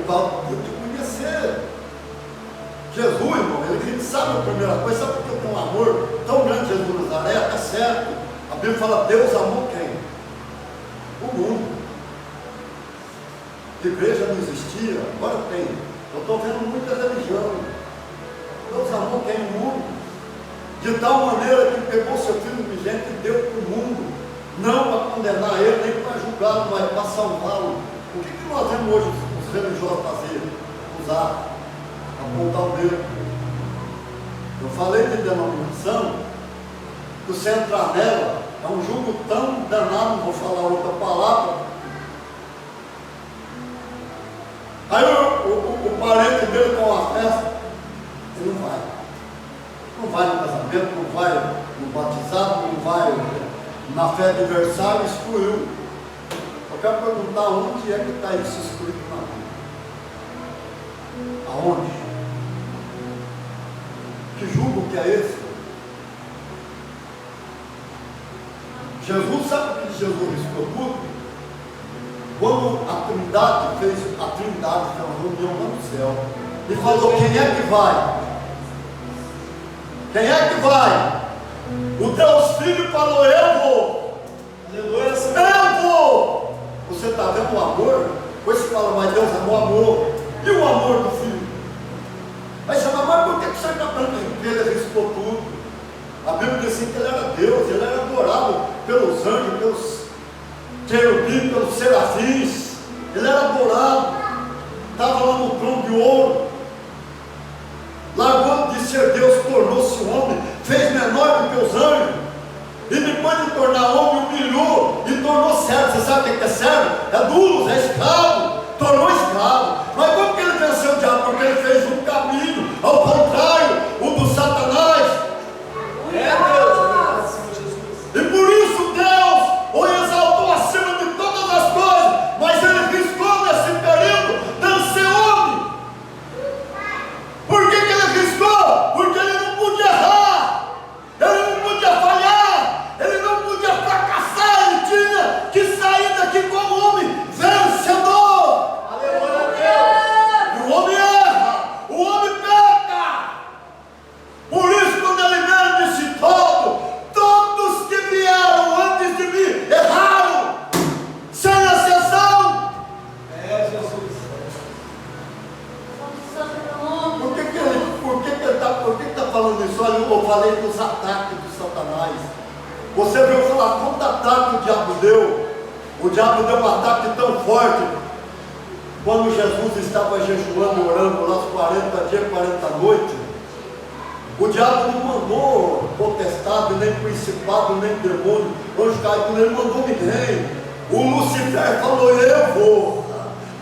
tal de conhecer Jesus, irmão. A gente sabe a primeira coisa, sabe porque eu tenho um amor tão grande Jesus de Nazaré, é certo. A Bíblia fala, Deus amou quem? O mundo. A igreja não existia, agora tem. Eu estou vendo muita religião. Deus amou quem? O mundo. De tal maneira que pegou seu filho unigênito e deu para o mundo. Não para condenar ele, nem para julgá-lo, mas para salvá-lo. O que nós vemos hoje os religiosos fazer? Usar, apontar o dedo. Eu falei de denominação, que você entrar nela, é um julgo tão danado, não vou falar outra palavra. Aí o parente dele com a festa, ele não vai. Não vai no casamento, não vai no batizado, não vai na fé de aniversário, excluiu. Eu quero perguntar onde é que está isso escrito na Bíblia? Aonde? Que julgo que é esse? Jesus, sabe o que Jesus riscou tudo? Quando a Trindade fez uma reunião lá no céu e falou, quem é que vai? Quem é que vai? O Deus Filho falou, eu vou. Aleluia, eu vou. Você está vendo o amor? Depois você fala, mas Deus amor. E o amor do Filho? Aí você fala, mas por que você está falando que ele riscou tudo? A Bíblia diz assim que ele era Deus, ele era adorado pelos anjos, pelos querubins, pelos serafins. Ele era adorado. Estava lá no trono de ouro. Largou de ser Deus, tornou-se homem, fez menor do que os anjos, e depois de tornar homem, humilhou e tornou servo. Você sabe o que é servo? É duro, é escravo, tornou escravo. Mas como que ele venceu o diabo? Porque ele fez um caminho, ao contrário, o do Satanás. E por isso Deus o exaltou acima de todas as coisas, mas ele riscou nesse período de ser homem. Por que ele riscou? Porque ele não podia errar, ele não podia falhar, ele não podia fracassar, ele tinha que sair daqui como homem vencedor. Aleluia a Deus! E o homem erra, o homem peca. Por isso, quando ele veio, ele disse, todos que vieram antes de mim erraram, sem exceção. É, Jesus. Por que está falando isso? Olha, eu falei dos ataques de Satanás. Você viu falar quanto ataque o diabo deu? O diabo deu um ataque tão forte. Quando Jesus estava jejuando, orando lá os 40 dias, 40 noites, o diabo não mandou potestade, nem principado, nem demônio, anjo caído, ele não mandou ninguém. O Lucifer falou, eu vou.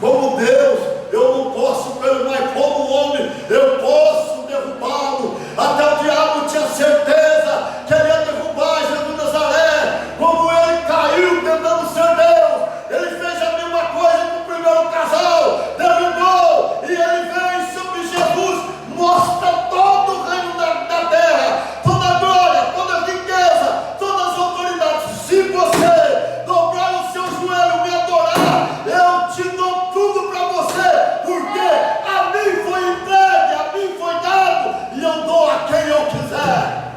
Como Deus, eu não posso com ele, mas como homem, eu posso derrubá-lo. Até o diabo tinha certeza que ele ia derrubar Jesus de Nazaré. Como ele caiu tentando ser Deus, ele fez a mesma coisa com o primeiro casal, derrubou, e ele vem sobre Jesus, mostra todo o reino da terra, toda a glória, toda a riqueza, todas as autoridades. Se você dobrar o seu joelho e me adorar, eu te dou tudo para você, porque a mim foi entregue, a mim foi dado, e eu dou a quem eu quiser.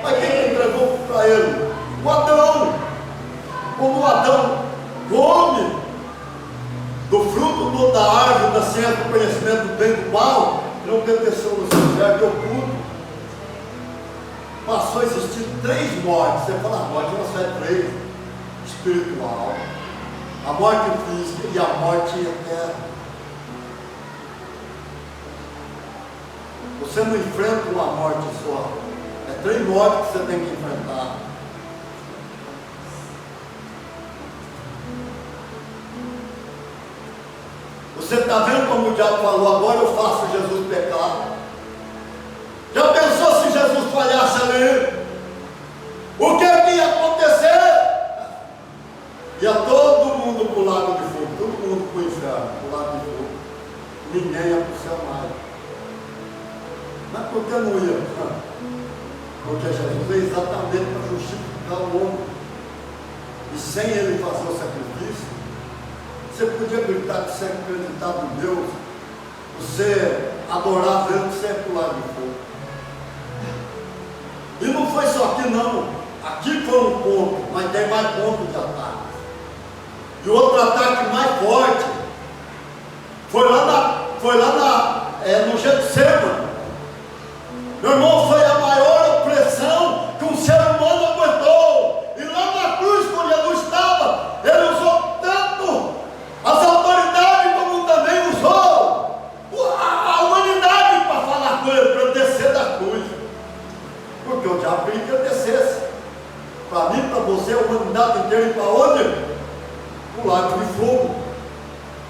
Mas quem entregou para ele? O Adão. Como Adão come do fruto da árvore da ciência do conhecimento do bem e do mal, não obedeceu no seu jardim oculto, passou a existir 3 mortes. Você fala, a morte não é 3: espiritual, a morte física e a morte eterna. Você não enfrenta uma morte só, é 3 mortes que você tem que enfrentar. Você está vendo como o diabo falou, agora eu faço Jesus pecar? Já pensou se Jesus falhasse ali? O que ia acontecer? Ia todo mundo para o lago de fogo, todo mundo para o inferno, para o lago de fogo. Ninguém ia para o céu mais. Mas por que não ia? Porque Jesus veio exatamente para justificar o homem. E sem ele fazer o sacrifício, Você podia gritar que você acreditava em Deus, você adorava Deus, você ia pular de fogo. E não foi só aqui não, aqui foi um ponto, mas tem mais pontos de ataque. E outro ataque mais forte foi lá no Getsemane. Meu irmão, foi a maior opressão que um ser humano aguentou. E lá na cruz, quando Jesus estava, ele usou tanto as autoridades como também usou a humanidade para falar com ele, para ele descer da cruz. Porque o diabo queria que ele descesse. Para mim, para você, a humanidade inteira ir para onde? O lago de fogo.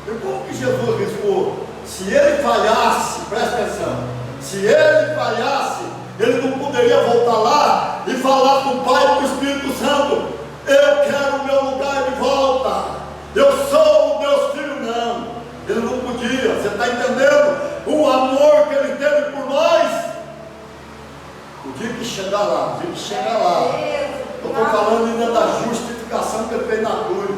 E como que Jesus riscou? Se ele falhasse, presta atenção, se ele falhasse, ele não poderia voltar lá e falar com o Pai e com o Espírito Santo: eu quero o meu lugar de volta, eu sou o Deus filho. Não, ele não podia. Você está entendendo o amor que ele teve por nós? O dia que chegar lá, eu estou falando ainda da justificação que ele fez na cruz.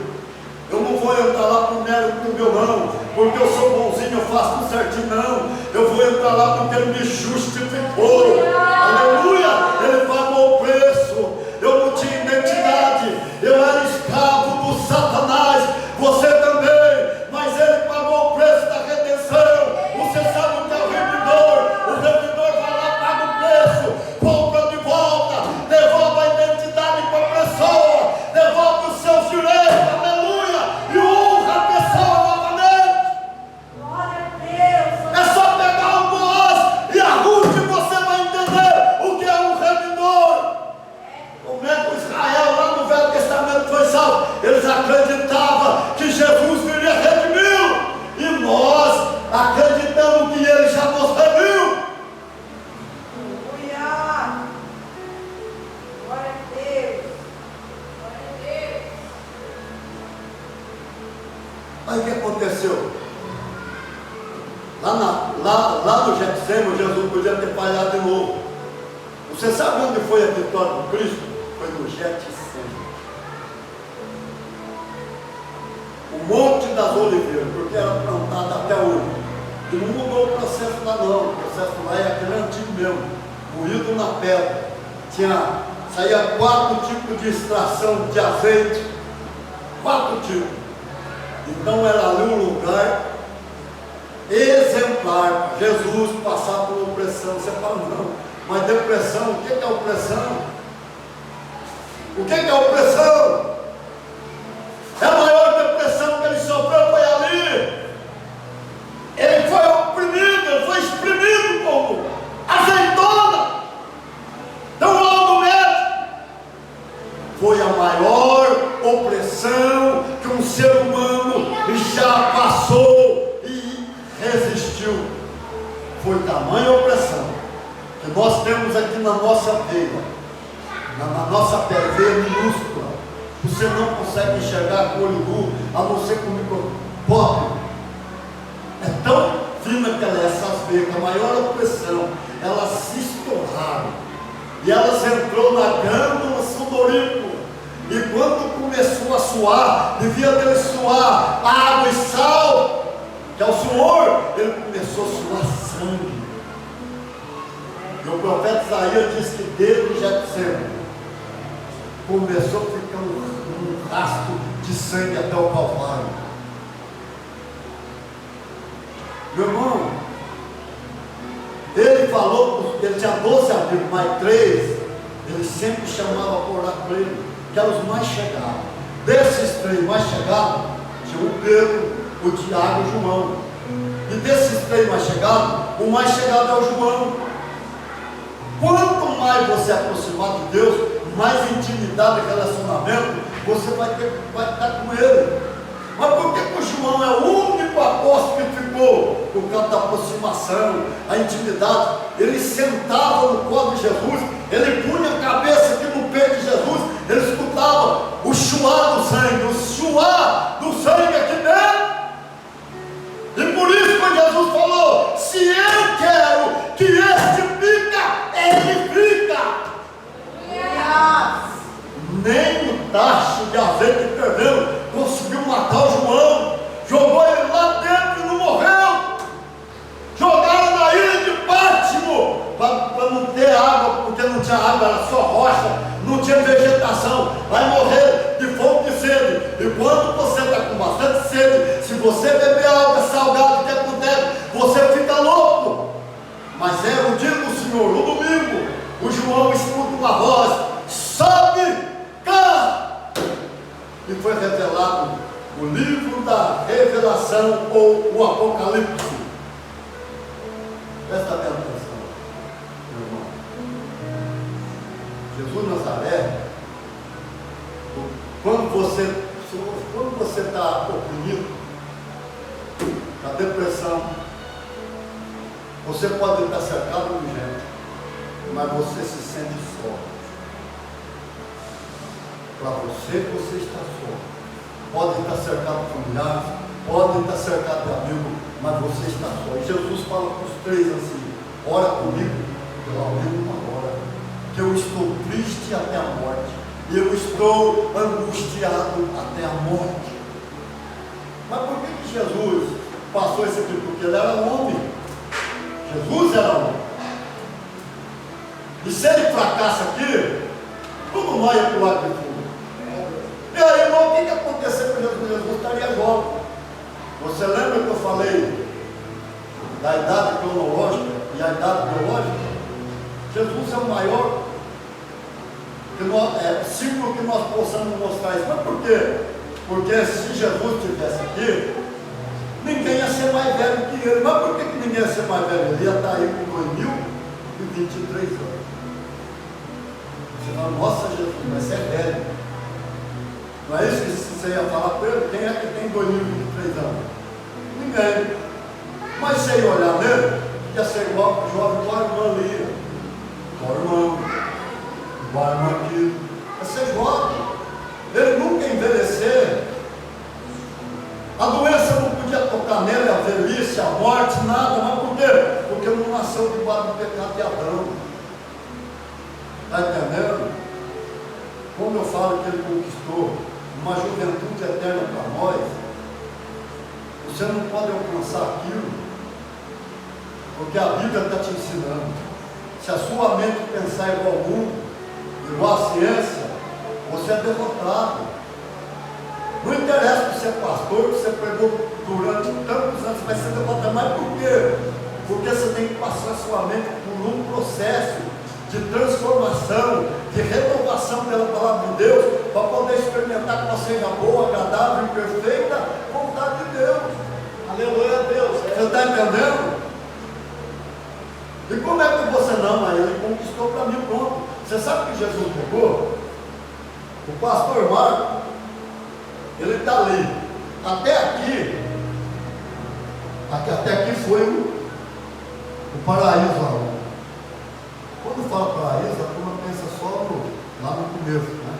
Eu não vou entrar lá por mérito do meu não, porque eu sou bonzinho, eu faço tudo certinho, não. Eu vou entrar lá porque ele me justificou. Aleluia! Ele pagou o preço. Eu não tinha identidade, eu era escravo do Satanás, você também, mas ele pagou o preço da redenção. Você sabe o que é o remidor? O remidor vai lá, paga o preço, compra de volta, devolve a identidade para a pessoa, devolve os seus direitos. Aleluia! E honra a pessoa novamente. Glória a Deus. É só pegar o Boaz e a Ruth e você vai entender o que é um remidor. Como é que Israel lá no Velho Testamento foi salvo? Eles acreditavam que Jesus viria redimir, e nós acreditamos que ele já nos remiu. Aleluia. Glória a Deus. Glória a Deus. Aí o que aconteceu? Lá no Getsemane, Jesus podia ter falhado de novo. Você sabe onde foi a vitória do Cristo? Foi no Getsemane. O Monte das Oliveiras, porque era plantado até hoje. E não mudou o processo lá não. O processo lá é aquele antigo mesmo, moído na pedra. Saía 4 tipos de extração de azeite. 4 tipos. Então era ali um lugar exemplar para Jesus passar por opressão. Você fala, não, mas depressão, o que é opressão? O que é opressão? A maior depressão que ele sofreu foi ali. Ele foi oprimido, ele foi exprimido como azeitona. Então logo mesmo foi a maior opressão que um ser humano já passou e resistiu. Foi tamanha opressão que nós temos aqui na nossa veia, na nossa veia minúscula. Você não consegue enxergar com o olho nu, a não ser com o microscópio. É tão fina que ela é, essas veias, que a maior opressão, elas se estouraram e elas entrou na glândula sudorícola. E quando começou a suar, devia dele suar água e sal, que é o suor, ele começou a suar sangue. E o profeta Isaías diz que desde Getsemane começou a ficar um rastro de sangue até o Calvário. Meu irmão, ele falou, ele tinha 12 amigos, mais 3, ele sempre chamava por orar por ele, que eram os mais chegados. Desses 3 mais chegados, tinha o Pedro, o Tiago e o João. E desses 3 mais chegados, o mais chegado é o João. Quanto mais você aproximar de Deus, mais intimidade e relacionamento você vai estar com ele. Mas por que o João é o único apóstolo que ficou? Por causa da aproximação, a intimidade. Ele sentava no colo de Jesus, ele punha a cabeça aqui no peito de Jesus, ele escutava o chuar do sangue aqui dentro. E por isso quando Jesus falou, se eu quero que este fica, ele fica. Nem o tacho de azeite fervendo conseguiu matar o João. era só rocha, não tinha vegetação, vai morrer de fome e de sede. E quando você está com bastante sede, se você beber água salgada, o que acontece? Você fica louco. Mas era o dia do Senhor, no domingo, o João escuta uma voz: sobe cá! E foi revelado o livro da revelação, ou o Apocalipse. Presta bem atenção, meu irmão. Jesus Nazaré, quando você está oprimido, na depressão, você pode estar cercado de gente, mas você se sente só. Para você está só. Pode estar cercado de familiares, pode estar cercado de amigos, mas você está só. E Jesus fala para os três assim: ora comigo pela última hora, que eu estou triste até a morte, e eu estou angustiado até a morte. Mas por que Jesus passou esse tipo? Porque ele era homem. Jesus era homem. E se ele fracassa aqui, tudo nós ia para o lado de fundo. E aí, irmão, o que aconteceu com Jesus? Jesus estaria jovem. Você lembra que eu falei da idade cronológica e a idade biológica? Jesus é o maior símbolo que nós possamos mostrar isso. Mas por quê? Porque se Jesus estivesse aqui, ninguém ia ser mais velho que ele. Mas por que ninguém ia ser mais velho? Ele ia estar aí com 2023 anos. Você fala: nossa, Jesus, mas você é velho. Não é isso que você ia falar para ele? Quem é que tem 2023 anos? Ninguém. Mas se ia olhar nele, ia ser igual jovem, igual a irmã ali, igual o irmão, igual a irmã aqui. Ia ser jovem. Ele nunca ia envelhecer. A doença não podia tocar nele, a velhice, a morte, nada. Mas por quê? Porque ele não nasceu debaixo do pecado de Adão. Está entendendo? Como eu falo que ele conquistou uma juventude eterna para nós, você não pode alcançar aquilo, porque a Bíblia está te ensinando. Se a sua mente pensar igual ao mundo, igual à ciência, você é derrotado. Não interessa que você é pastor, que você pregou durante tantos anos, vai ser derrotado. Mas por quê? Porque você tem que passar a sua mente por um processo de transformação, de renovação pela palavra de Deus, para poder experimentar que você seja boa, agradável e perfeita vontade de Deus. Aleluia a Deus. Você está entendendo? E como é que você não? Mas ele conquistou para mim, pronto. Você sabe que Jesus pegou? O pastor Marco, ele está ali. Até aqui foi o paraíso lá. Quando fala paraíso, a turma pensa só lá no começo, né?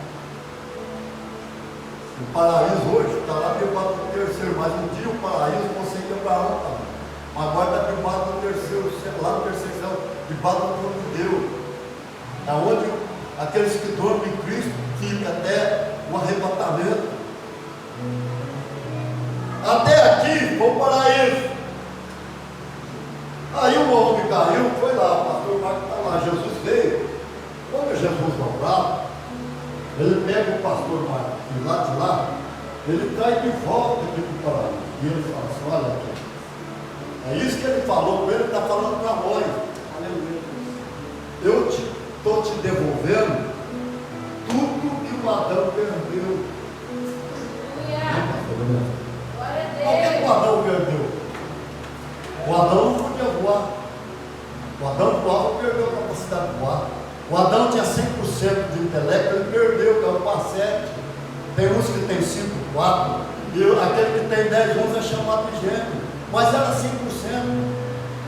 O paraíso hoje está lá debaixo do terceiro, mas um dia o paraíso você ia para lá também. Mas agora está debaixo do terceiro, lá no terceiro céu, debaixo do trono de Deus. É onde aqueles que dormem em Cristo ficam até o arrebatamento. Até aqui foi o paraíso. Aí o homem caiu, foi lá, o pastor Marco está lá, Jesus veio. Quando Jesus voltar, ele pega o pastor Marco de lá, ele traz de volta aqui para o paraíso. E ele fala assim: olha aqui, é isso que ele falou para ele, está falando para nós. Eu estou te devolvendo tudo que o Adão perdeu. Por que o Adão perdeu? O Adão não podia voar. O Adão voava e perdeu a capacidade de voar. O Adão tinha 100% de intelecto, ele perdeu, que é o parcete. Tem uns que tem 5, 4, e aquele que tem 10, 11 é chamado de gênio. Mas era 100%.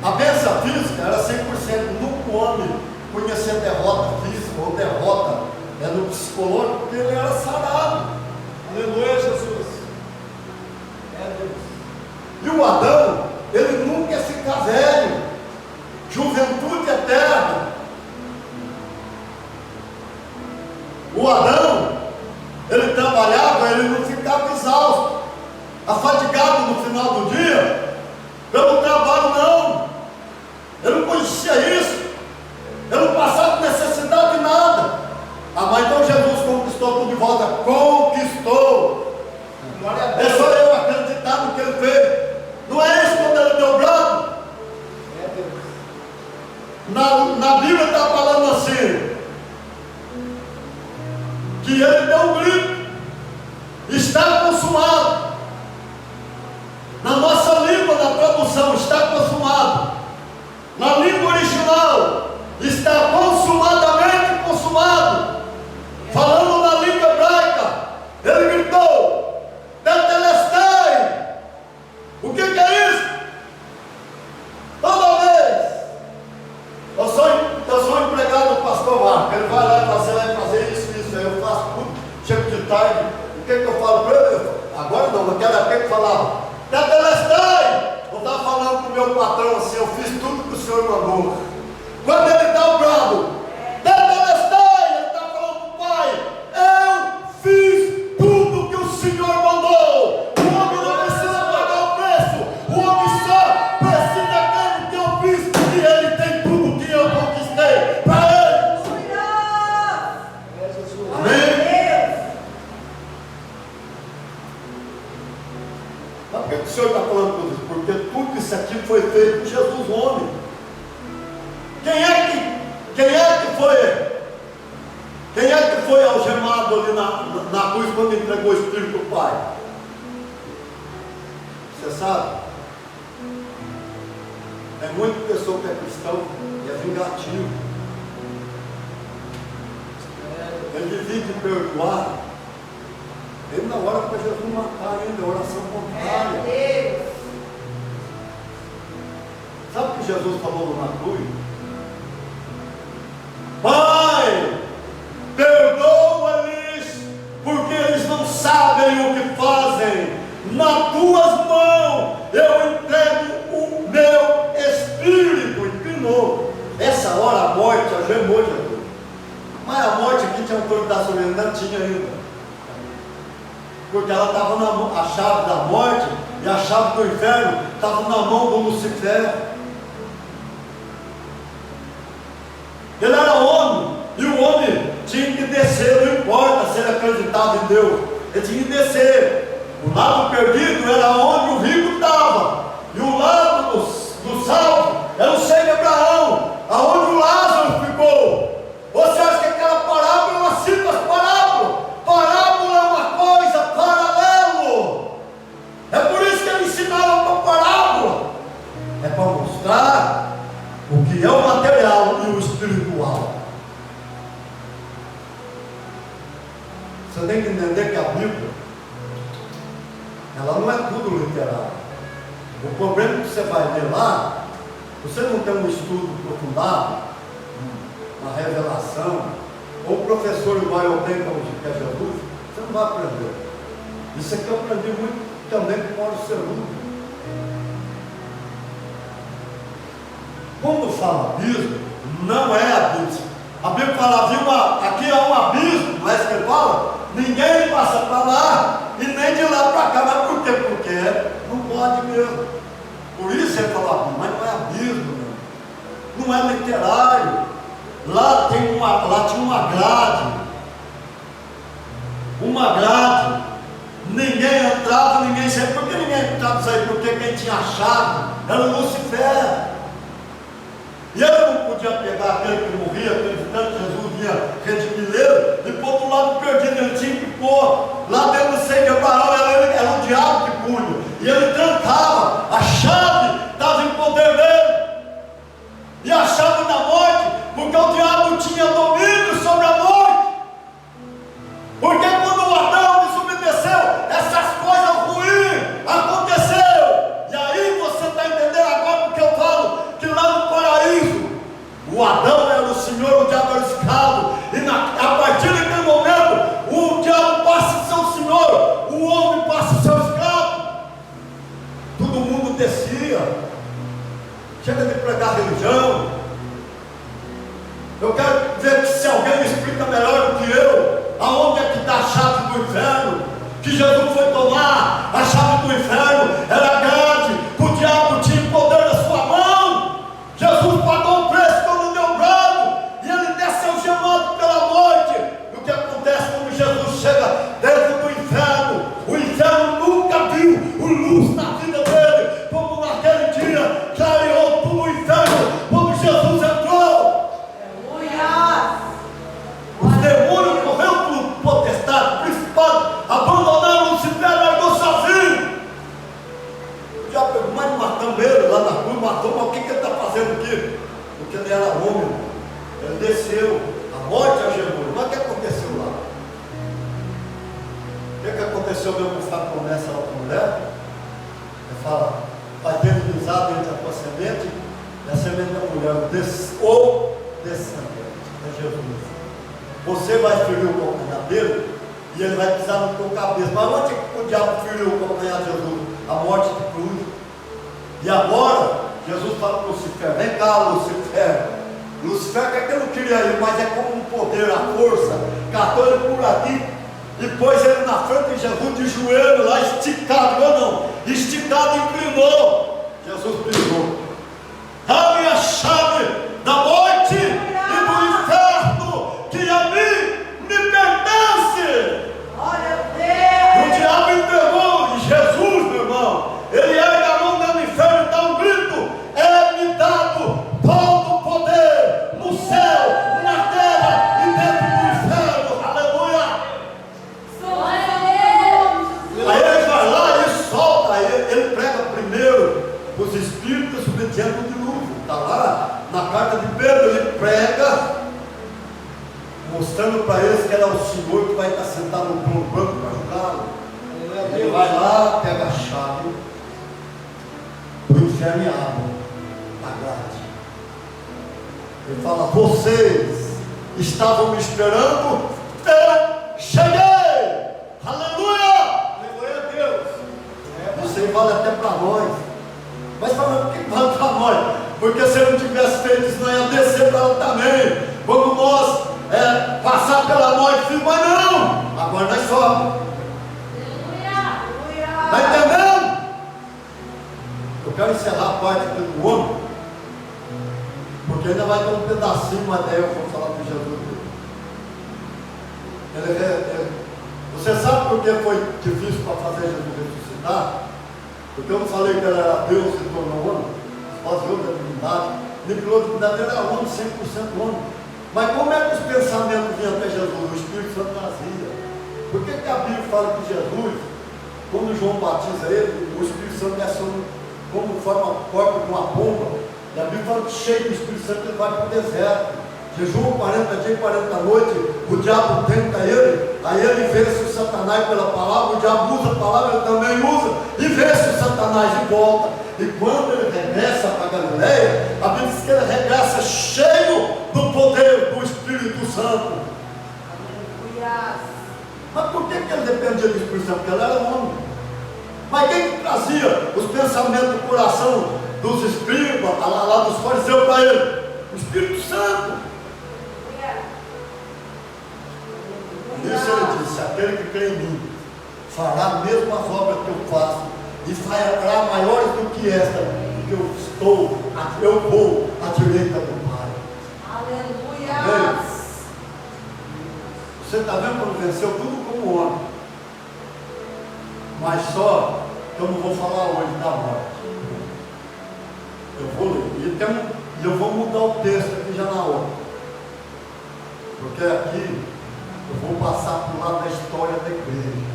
A bênção física era 100%. Nunca o homem conhecia derrota física ou derrota no psicológico, porque ele era sarado. Aleluia, Jesus. É Deus. E o Adão, ele nunca ia ficar velho. Juventude eterna. O Adão, ele trabalhava, ele não ficava exausto, afadigado no final do dia, pelo trabalho, não. Ele não conhecia isso. Ele não passava necessidade de nada. que ele deu um grito: está consumado. Na nossa língua, na tradução, está consumado. Na língua original, está consumadamente consumado. Falando na língua hebraica, ele gritou: tetelestai. O que é isso? Toda vez eu sou empregado do pastor Marco, ele vai lá e vai fazer isso, aí eu faço tudo, chego de tarde. O que eu falo para ele? Agora não, naquela época eu falava: tetelestai. Eu estava falando para o meu patrão assim: eu fiz tudo que o senhor mandou. Quando ele dá o brado, tetelestai, ele está falando para o pai: eu fiz tudo que o senhor mandou. O homem não precisa pagar o preço, o homem só precisa ter o que eu fiz, e ele tem tudo que eu conquistei para ele. Amém? Mas por que o senhor está falando tudo isso? Porque tudo isso aqui foi feito por Jesus, homem. Quem é que foi algemado ali na cruz quando entregou o Espírito do Pai? Você sabe? É muita pessoa que é cristão e é vingativo. Ele divide de perdoar. Ele na hora para Jesus matar ainda, oração contrária. Sabe o que Jesus falou na cruz? Pai, perdoa-lhes, porque eles não sabem o que fazem. Nas tuas mãos eu entrego o meu espírito. Inclinou. Essa hora a morte algemou Jesus. Mas a morte aqui tinha autoridade sobre ele, não tinha ainda. Porque ela estava na mão, a chave da morte e a chave do inferno estava na mão do Lucifer. Ele era homem, e o homem tinha que descer, não importa se ele acreditava em Deus, ele tinha que descer. O lado perdido era onde o rico estava, e o lado do salvo era o seio de Abraão, aonde o Lázaro ficou. Você acha que aquela parábola é uma simples parábola? Parábola é uma coisa paralelo. É por isso que ele ensinava uma parábola. É para mostrar o que é o material e o espiritual. Você tem que entender que a Bíblia, ela não é tudo literal. O problema é que você vai ler lá, você não tem um estudo aprofundado, uma revelação, ou o professor igual eu tenho, que é Jesus, você não vai aprender. Isso aqui eu aprendi muito também com o Mauro Cerudo. Quando fala abismo, não é abismo. A Bíblia fala: aqui há um abismo, não é isso que ele fala? Ninguém passa para lá e nem de lá para cá. Mas por quê? Porque não pode mesmo. Por isso ele fala abismo, mas não é abismo, não é literário. Lá tinha uma grade. Uma grade. Ninguém entrava, ninguém saía. Por que ninguém entrava isso aí? Porque quem tinha a chave era o Lucifer. E ele não podia pegar aquele que morria, acreditando que Jesus vinha redimir ele, e pôr do lado perdido. Ele tinha que pôr lá dentro do seio de Abraão. Era o diabo que punha, e ele trancava. A chave estava em poder dele, e a chave da morte, porque o diabo tinha domínio sobre a morte. Porque quando o Adão desobedeceu, essas coisas ruins aconteceram. E aí você está entendendo agora porque eu falo que lá no paraíso, o Adão era o Senhor, o diabo era o escravo. E a partir daquele momento, o diabo passa a ser o Senhor, o homem passa a ser o escravo. Todo mundo descia. Chega de pregar religião. Eu quero ver que se alguém me explica melhor do que eu, aonde é que está a chave do inferno, que Jesus foi tomar a chave do inferno, era grande, que o diabo tinha poder na sua mão. Jesus pagou o preço quando deu brado, e ele desceu gemado pela morte. E o que acontece quando Jesus chega dentro do inferno? O inferno nunca viu o luz na vida dele, como naquele dia clareou todo o inferno quando Jesus entrou. Os demônios correram por poder. aconteceu mesmo com a promessa lá para a mulher? Ele fala, vai ter inimizade entre a tua semente e a semente da mulher, ou descendente, é Jesus. Você vai ferir o calcanhar dele e ele vai pisar no teu cabeça. Mas onde o diabo feriu o calcanhar de Jesus? A morte de cruz. E agora, Jesus fala para Lucifer, vem cá, Lucifer. Lucifer, que é que eu não queria ir, mas é como um poder, a força. Catou ele por aqui e pôs ele na frente de Jesus de joelho lá, esticado. Eu não, esticado, inclinou. Jesus pisou. Dá-me a chave da morte e do inferno que a mim me pertence. Glória a E o diabo entregou e Jesus, meu irmão, ele ergue a mão dentro do inferno e dá um grito: é-me dado todo o poder no céu, na terra e dentro do inferno. Aleluia! Aí ele vai lá e solta, ele prega primeiro os espíritos submetiendo o dilúvio. Está lá na carta de Pedro, ele prega, mostrando para eles que era o Senhor que vai estar sentado no trono branco para julgá-lo. Ele vai lá, pega a chave do inferno e abre a grade. Ele fala: vocês estavam me esperando, eu cheguei. Aleluia! Glória a Deus. Isso aí vale até para nós. Mas falando que vale para nós, porque se ele não tivesse feito isso, não ia descer para ela também. Quando nós passar pela morte, mas não, agora nós somos. Está entendendo? Eu quero encerrar a parte aqui do homem, porque ainda vai ter um pedacinho, mas daí eu vou falar com Jesus. Você sabe por que foi difícil para fazer Jesus ressuscitar? Porque eu não falei que ele era Deus e tornou homem, esvaziou da divindade, livrou da divindade, ele era homem, 100% homem. Mas como é que os pensamentos vinham até Jesus? O Espírito Santo trazia. Por que a Bíblia fala que Jesus, quando João batiza ele, o Espírito Santo desce como forma corpo de uma pomba? E a Bíblia fala que cheio do Espírito Santo ele vai para o deserto. Jejum 40 dias e 40 noites, o diabo tenta ele, aí ele vence o Satanás pela palavra, o diabo usa a palavra, ele também usa, e vence o Satanás de volta. E quando ele regressa para Galileia, a Bíblia diz que ele regressa cheio do poder do Espírito Santo. Mas por que ele dependia do Espírito Santo? Porque ele era homem. Mas quem que trazia os pensamentos do coração dos escribas, lá dos fariseus para ele? O Espírito Santo. Por isso ele disse: aquele que crê em mim fará mesmo as obras que eu faço, e fará maiores do que esta, porque eu vou à direita do Pai. Aleluia! Você está vendo como venceu tudo como homem, mas só que eu não vou falar hoje da morte. Eu vou ler, e eu vou mudar o texto aqui já na hora, porque aqui eu vou passar por lado da história da igreja.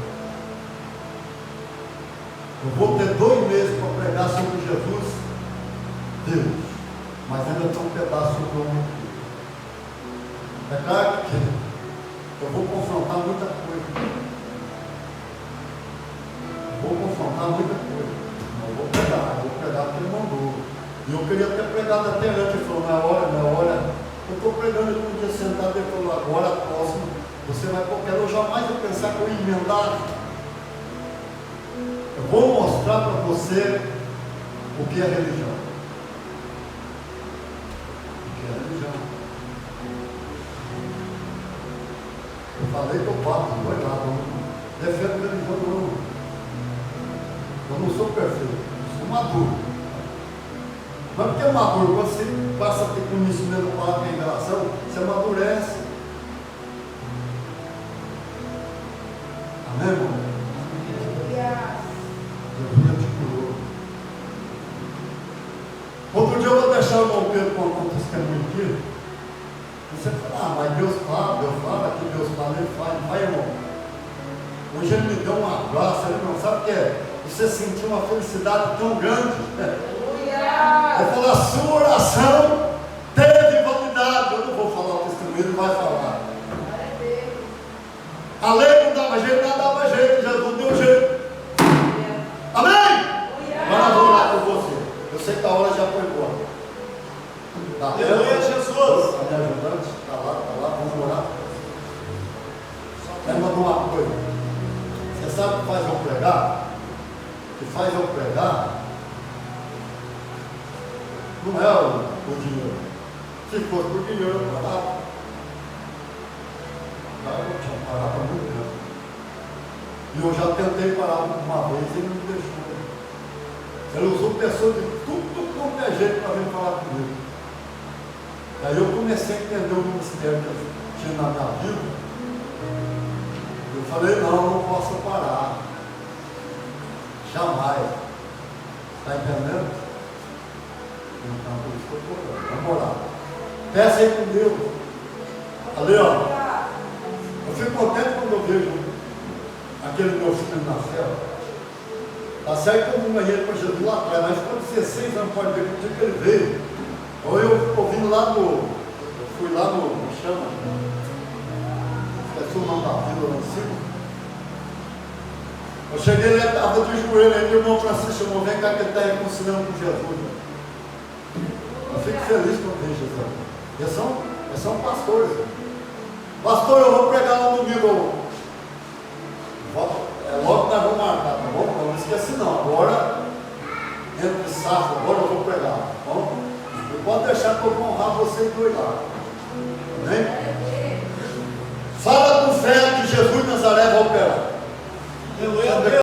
Eu vou ter 2 meses para pregar sobre Jesus, Deus, mas ainda tem um pedaço do homem aqui. É claro que eu vou confrontar muita coisa. Não vou pregar porque ele mandou. E eu queria ter pregado até antes. Ele falou: não é hora. Eu estou pregando, ele um dia sentado, ele falou: agora a próxima, você vai qualquer. Eu jamais vou pensar que eu ia emendar. Eu vou mostrar para você o que é religião. Eu falei que eu bato do dois lados, não defendo religião não. Eu não sou perfeito, eu sou maduro. Mas porque é maduro? Quando você passa a ter conhecimento da palavra de revelação, você amadurece. Amém, irmão? Jesus te curou. Outro dia eu vou deixar o irmão Pedro contar um testemunho aqui. Você fala: mas Deus fala, que Deus fala, ele faz. Vai, irmão. Hoje ele me deu um abraço, ele não sabe o que é. Você sentiu uma felicidade tão grande. Ele falou: a sua oração teve validade. Eu não vou falar o testemunho, ele vai falar. A lei não dava jeito, não dava jeito. Jesus deu jeito. Lembra de uma coisa? Você sabe o que faz eu pregar? O que faz eu pregar não é o dinheiro. Se fosse por dinheiro, eu parava. Eu tinha parado há muito tempo. E eu já tentei parar uma vez e ele não me deixou. Ele usou pessoas de tudo quanto é jeito para vir falar comigo. Aí eu comecei a entender o ministério que eu tinha na minha vida. Eu falei, não posso parar. Jamais. Está entendendo? Então, por isso que eu estou orando. Vamos orar. Peça aí com Deus. Ali, ó. Eu fico contente quando eu vejo aquele meu filho nascer. Tá certo que eu não ganhei para Jesus lá atrás, mas com 16 anos pode ver que ele veio. Ou eu ouvindo lá no. Eu fui lá no. Como chama? Esqueci o nome da vila lá em cima. Eu cheguei, ele estava de joelho, aí meu irmão Francisco chamou, vem cá que ele está reconciliando com Jesus. Eu fico feliz quando vejo Jesus. Eles são pastores. Pastor, eu vou pregar lá no domingo. Logo nós vamos marcar, tá bom? Não esquece não. Agora, entre safra, agora eu vou pregar. Tá bom? Eu posso deixar que eu vou honrar vocês dois lá. Amém? Fala com fé que Jesus Nazaré vai operar.